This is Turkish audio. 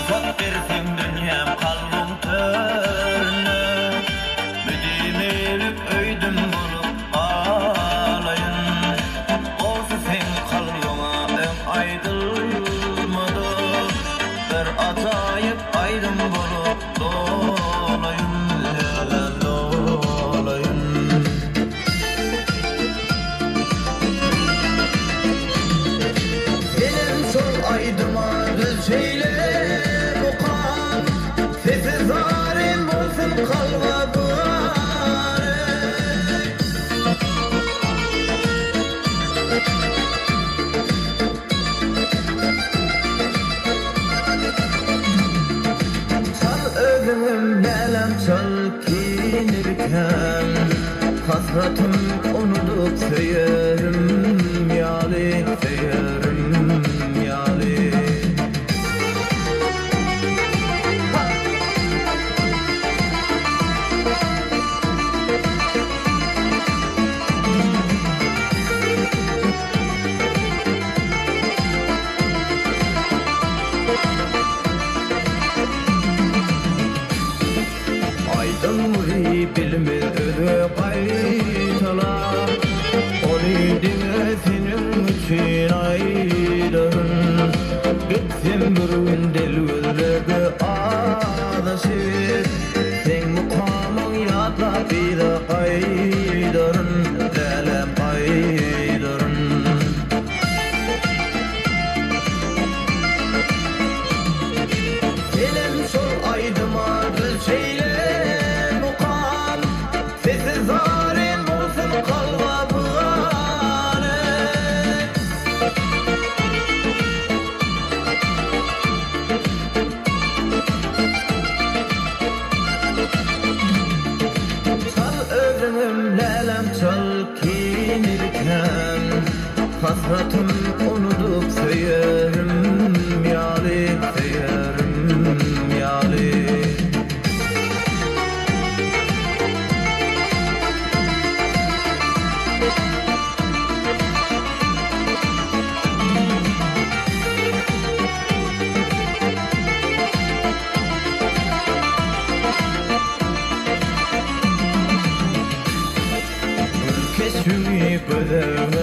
Ufak bir fin dünyam kalbim törnü Müdüm elip öydüm bulup ağlayın Olsa sen kalbıma ön aydılmadı Bir acayip aydın bulup dolayın dolayın Benim sol aydıma göz şeyle mukan Sesi zarim olsun kalma bari Çal özümüm nelem çal kinirken Hasratım unutup söylerim yali söylerim yali Aydın muri bilmedi kaytala Onu dine senin için aydın Gitsin bir gün delvellerde adaşı Sen mukamın yada bir aydın Lelem aydın Benim sol aydıma göz şeyle mukan Sesi zarim olsun kalma bari Çal özümüm lelem çal kinirken Hasratım unutup söylerim yali söylerim yali Keşfimi gözerim